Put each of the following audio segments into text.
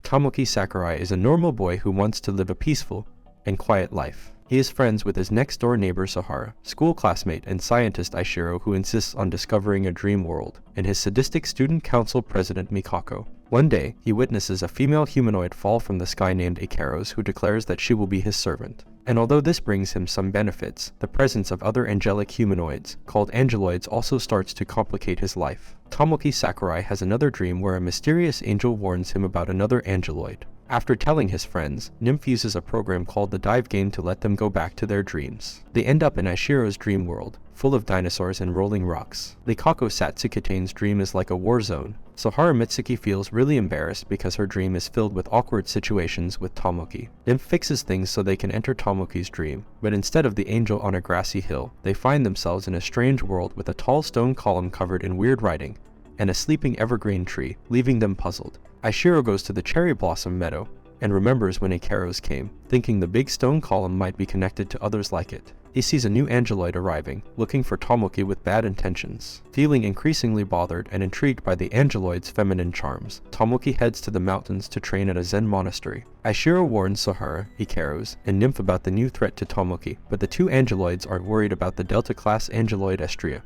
Tomoki Sakurai is a normal boy who wants to live a peaceful and quiet life. He is friends with his next-door neighbor Sahara, school classmate and scientist Aishiro who insists on discovering a dream world, and his sadistic student council president Mikako. One day, he witnesses a female humanoid fall from the sky named Ikaros who declares that she will be his servant. And although this brings him some benefits, the presence of other angelic humanoids, called angeloids, also starts to complicate his life. Tomoki Sakurai has another dream where a mysterious angel warns him about another angeloid. After telling his friends, Nymph uses a program called the Dive Game to let them go back to their dreams. They end up in Aishiro's dream world, full of dinosaurs and rolling rocks. Likako Satsukitane's dream is like a war zone. Sohara Mitsuki feels really embarrassed because her dream is filled with awkward situations with Tomoki. Nymph fixes things so they can enter Tomoki's dream, but instead of the angel on a grassy hill, they find themselves in a strange world with a tall stone column covered in weird writing, and a sleeping evergreen tree, leaving them puzzled. Aishiro goes to the cherry blossom meadow, and remembers when Ikaros came, thinking the big stone column might be connected to others like it. He sees a new angeloid arriving, looking for Tomoki with bad intentions. Feeling increasingly bothered and intrigued by the angeloid's feminine charms, Tomoki heads to the mountains to train at a Zen monastery. Aishiro warns Sahara, Ikaros, and Nymph about the new threat to Tomoki, but the two angeloids are worried about the Delta-class angeloid Estria,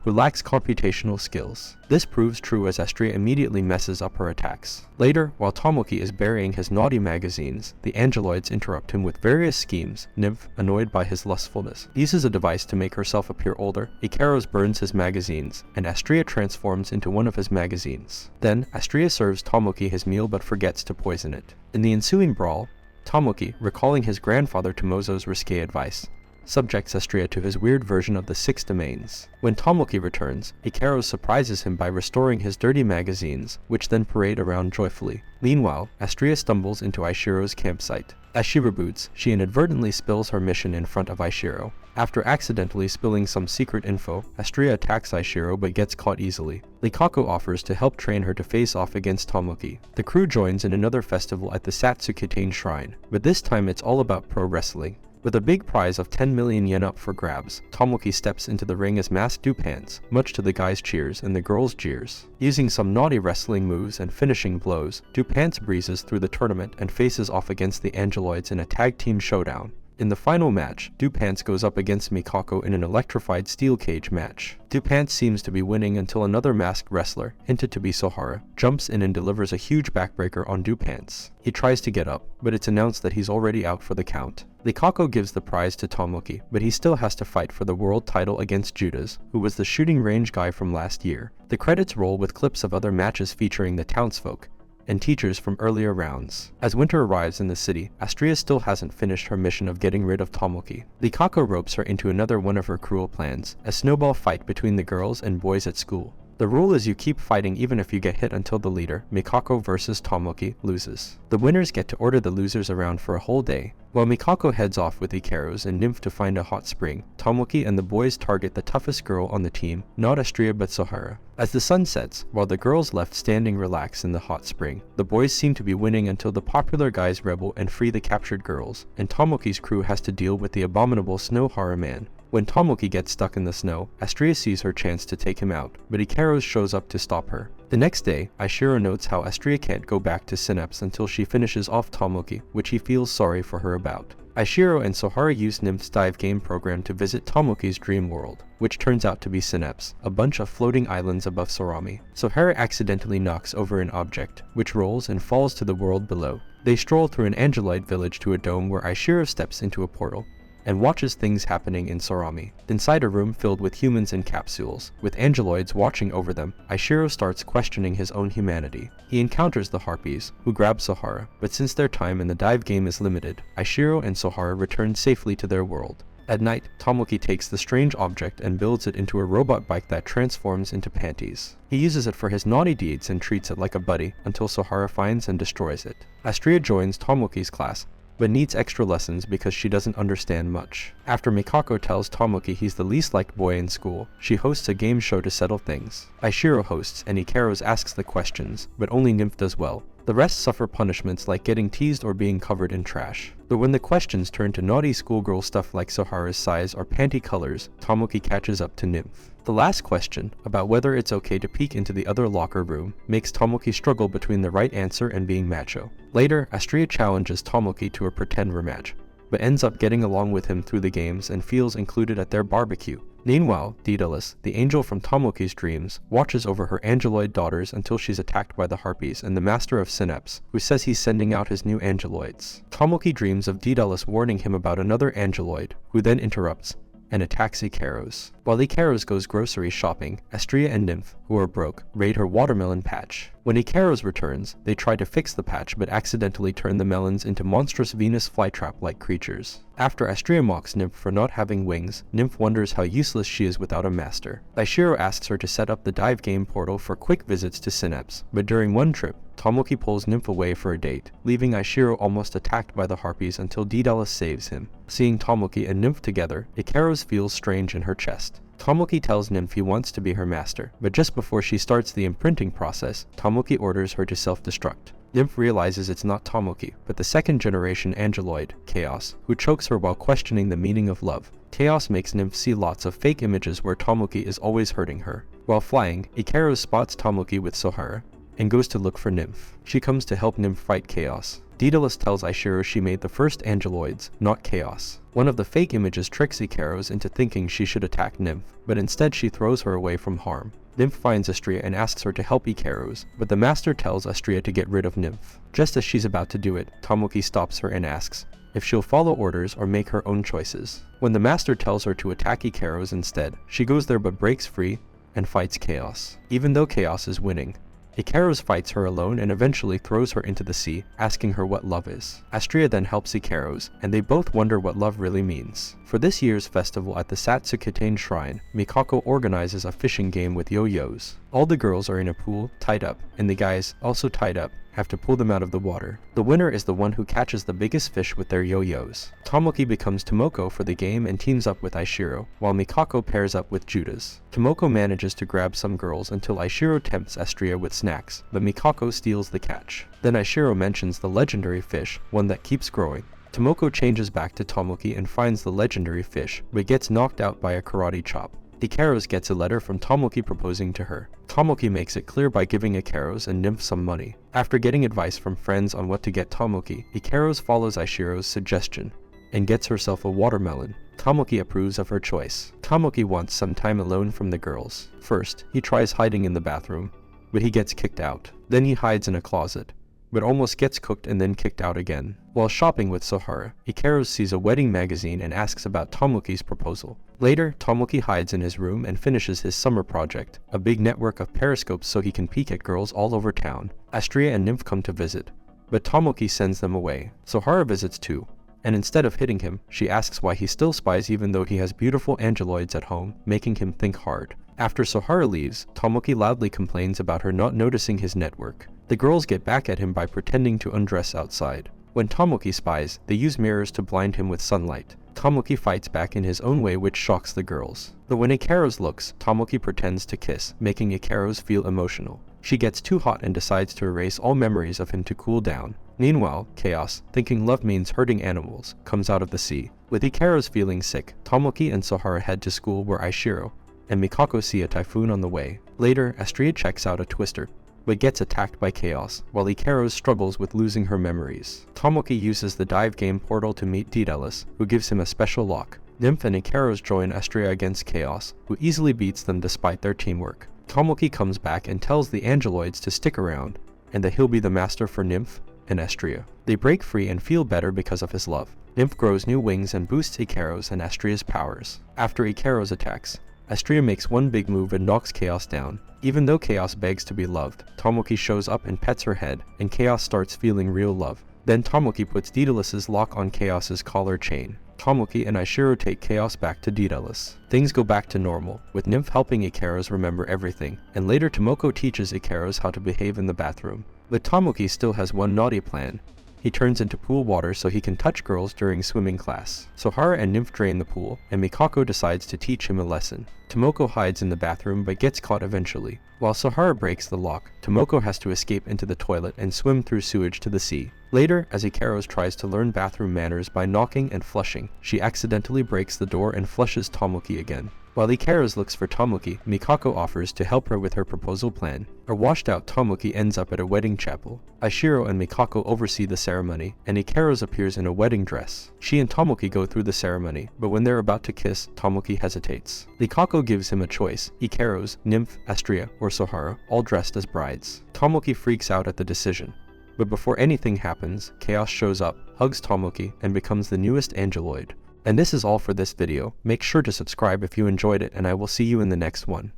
who lacks computational skills. This proves true as Estria immediately messes up her attacks. Later, while Tomoki is burying his naughty magazines, the angeloids interrupt him with various schemes. Nymph, annoyed by his lustfulness, uses a device to make herself appear older. Ikaros burns his magazines, and Estria transforms into one of his magazines. Then, Estria serves Tomoki his meal but forgets to poison it. In the ensuing brawl, Tomoki, recalling his grandfather Tomozo's risque advice, subjects Estria to his weird version of the 6 domains. When Tomoki returns, Ikaros surprises him by restoring his dirty magazines, which then parade around joyfully. Meanwhile, Estria stumbles into Aishiro's campsite. As she reboots, she inadvertently spills her mission in front of Aishiro. After accidentally spilling some secret info, Estria attacks Aishiro but gets caught easily. Likako offers to help train her to face off against Tomoki. The crew joins in another festival at the Satsukitane Shrine, but this time it's all about pro wrestling. With a big prize of 10 million yen up for grabs, Tomoki steps into the ring as masked Dupants, much to the guys' cheers and the girls' jeers. Using some naughty wrestling moves and finishing blows, Dupants breezes through the tournament and faces off against the angeloids in a tag team showdown. In the final match, Dupants goes up against Mikako in an electrified steel cage match. Dupants seems to be winning until another masked wrestler, hinted to be Sohara, jumps in and delivers a huge backbreaker on Dupants. He tries to get up, but it's announced that he's already out for the count. Likako gives the prize to Tomoki, but he still has to fight for the world title against Judas, who was the shooting range guy from last year. The credits roll with clips of other matches featuring the townsfolk and teachers from earlier rounds. As winter arrives in the city, Estria still hasn't finished her mission of getting rid of Tomoki. Likako ropes her into another one of her cruel plans, a snowball fight between the girls and boys at school. The rule is you keep fighting even if you get hit until the leader, Mikako versus Tomoki, loses. The winners get to order the losers around for a whole day. While Mikako heads off with Ikaros and Nymph to find a hot spring, Tomoki and the boys target the toughest girl on the team, not Estria but Sohara. As the sun sets, while the girls left standing relax in the hot spring, the boys seem to be winning until the popular guys rebel and free the captured girls, and Tomoki's crew has to deal with the abominable Snow Horror Man. When Tomoki gets stuck in the snow, Estria sees her chance to take him out, but Ikaros shows up to stop her. The next day, Aishiro notes how Estria can't go back to Synapse until she finishes off Tomoki, which he feels sorry for her about. Aishiro and Sohara use Nymph's dive game program to visit Tomoki's dream world, which turns out to be Synapse, a bunch of floating islands above Sorami. Sohara accidentally knocks over an object, which rolls and falls to the world below. They stroll through an angeloid village to a dome where Aishiro steps into a portal and watches things happening in Sorami. Inside a room filled with humans in capsules, with angeloids watching over them, Aishiro starts questioning his own humanity. He encounters the Harpies, who grab Sohara, but since their time in the dive game is limited, Aishiro and Sohara return safely to their world. At night, Tomoki takes the strange object and builds it into a robot bike that transforms into panties. He uses it for his naughty deeds and treats it like a buddy until Sohara finds and destroys it. Estria joins Tomoki's class, but needs extra lessons because she doesn't understand much. After Mikako tells Tomoki he's the least liked boy in school, she hosts a game show to settle things. Aishiro hosts and Ikaros asks the questions, but only Nymph does well. The rest suffer punishments like getting teased or being covered in trash. But when the questions turn to naughty schoolgirl stuff like Sohara's size or panty colors, Tomoki catches up to Nymph. The last question, about whether it's okay to peek into the other locker room, makes Tomoki struggle between the right answer and being macho. Later, Astria challenges Tomoki to a pretend rematch, but ends up getting along with him through the games and feels included at their barbecue. Meanwhile, Daedalus, the angel from Tomoki's dreams, watches over her angeloid daughters until she's attacked by the Harpies and the Master of Synapse, who says he's sending out his new angeloids. Tomoki dreams of Daedalus warning him about another angeloid, who then interrupts and attacks Ikaros. While Ikaros goes grocery shopping, Astria and Nymph, who are broke, raid her watermelon patch. When Ikaros returns, they try to fix the patch but accidentally turn the melons into monstrous Venus flytrap-like creatures. After Astria mocks Nymph for not having wings, Nymph wonders how useless she is without a master. Daishiro asks her to set up the dive game portal for quick visits to Synapse, but during one trip, Tomoki pulls Nymph away for a date, leaving Aishiro almost attacked by the Harpies until Daedalus saves him. Seeing Tomoki and Nymph together, Ikaros feels strange in her chest. Tomoki tells Nymph he wants to be her master, but just before she starts the imprinting process, Tomoki orders her to self-destruct. Nymph realizes it's not Tomoki, but the second-generation Angeloid, Chaos, who chokes her while questioning the meaning of love. Chaos makes Nymph see lots of fake images where Tomoki is always hurting her. While flying, Ikaros spots Tomoki with Sohara, and goes to look for Nymph. She comes to help Nymph fight Chaos. Daedalus tells Aishiro she made the first Angeloids, not Chaos. One of the fake images tricks Ikaros into thinking she should attack Nymph, but instead she throws her away from harm. Nymph finds Astria and asks her to help Ikaros, but the Master tells Astria to get rid of Nymph. Just as she's about to do it, Tomoki stops her and asks if she'll follow orders or make her own choices. When the Master tells her to attack Ikaros instead, she goes there but breaks free and fights Chaos. Even though Chaos is winning, Ikaros fights her alone and eventually throws her into the sea, asking her what love is. Astria then helps Ikaros, and they both wonder what love really means. For this year's festival at the Satsuketane Shrine, Mikako organizes a fishing game with yo-yos. All the girls are in a pool, tied up, and the guys, also tied up, have to pull them out of the water. The winner is the one who catches the biggest fish with their yo-yos. Tomoki becomes Tomoko for the game and teams up with Aishiro, while Mikako pairs up with Judas. Tomoko manages to grab some girls until Aishiro tempts Astria with snacks, but Mikako steals the catch. Then Aishiro mentions the legendary fish, one that keeps growing. Tomoko changes back to Tomoki and finds the legendary fish, but gets knocked out by a karate chop. Ikaros gets a letter from Tomoki proposing to her. Tomoki makes it clear by giving Ikaros and Nymph some money. After getting advice from friends on what to get Tomoki, Ikaros follows Aishiro's suggestion and gets herself a watermelon. Tomoki approves of her choice. Tomoki wants some time alone from the girls. First, he tries hiding in the bathroom, but he gets kicked out. Then he hides in a closet, but almost gets cooked and then kicked out again. While shopping with Sohara, Ikaros sees a wedding magazine and asks about Tomoki's proposal. Later, Tomoki hides in his room and finishes his summer project, a big network of periscopes so he can peek at girls all over town. Astria and Nymph come to visit, but Tomoki sends them away. Sohara visits too, and instead of hitting him, she asks why he still spies even though he has beautiful angeloids at home, making him think hard. After Sohara leaves, Tomoki loudly complains about her not noticing his network. The girls get back at him by pretending to undress outside. When Tomoki spies, they use mirrors to blind him with sunlight. Tomoki fights back in his own way, which shocks the girls. But when Ikaros looks, Tomoki pretends to kiss, making Ikaros feel emotional. She gets too hot and decides to erase all memories of him to cool down. Meanwhile, Chaos, thinking love means hurting animals, comes out of the sea. With Ikaros feeling sick, Tomoki and Sohara head to school where Aishiro and Mikako see a typhoon on the way. Later, Astria checks out a twister, but gets attacked by Chaos, while Ikaros struggles with losing her memories. Tomoki uses the dive game portal to meet Daedalus, who gives him a special lock. Nymph and Ikaros join Astria against Chaos, who easily beats them despite their teamwork. Tomoki comes back and tells the Angeloids to stick around, and that he'll be the master for Nymph and Astria. They break free and feel better because of his love. Nymph grows new wings and boosts Ikaros and Astria's powers. After Ikaros attacks, Astria makes one big move and knocks Chaos down. Even though Chaos begs to be loved, Tomoki shows up and pets her head, and Chaos starts feeling real love. Then Tomoki puts Daedalus's lock on Chaos's collar chain. Tomoki and Aishiro take Chaos back to Daedalus. Things go back to normal, with Nymph helping Ikaros remember everything, and later Tomoko teaches Ikaros how to behave in the bathroom. But Tomoki still has one naughty plan, He turns into pool water so he can touch girls during swimming class. Sohara and Nymph drain the pool, and Mikako decides to teach him a lesson. Tomoko hides in the bathroom but gets caught eventually. While Sohara breaks the lock, Tomoko has to escape into the toilet and swim through sewage to the sea. Later, as Ikaros tries to learn bathroom manners by knocking and flushing, she accidentally breaks the door and flushes Tomoki again. While Ikaros looks for Tomoki, Mikako offers to help her with her proposal plan. A washed-out Tomoki ends up at a wedding chapel. Aishiro and Mikako oversee the ceremony, and Ikaros appears in a wedding dress. She and Tomoki go through the ceremony, but when they're about to kiss, Tomoki hesitates. Mikako gives him a choice: Ikaros, Nymph, Astrea, or Sohara, all dressed as brides. Tomoki freaks out at the decision. But before anything happens, Chaos shows up, hugs Tomoki, and becomes the newest Angeloid. And this is all for this video. Make sure to subscribe if you enjoyed it, and I will see you in the next one.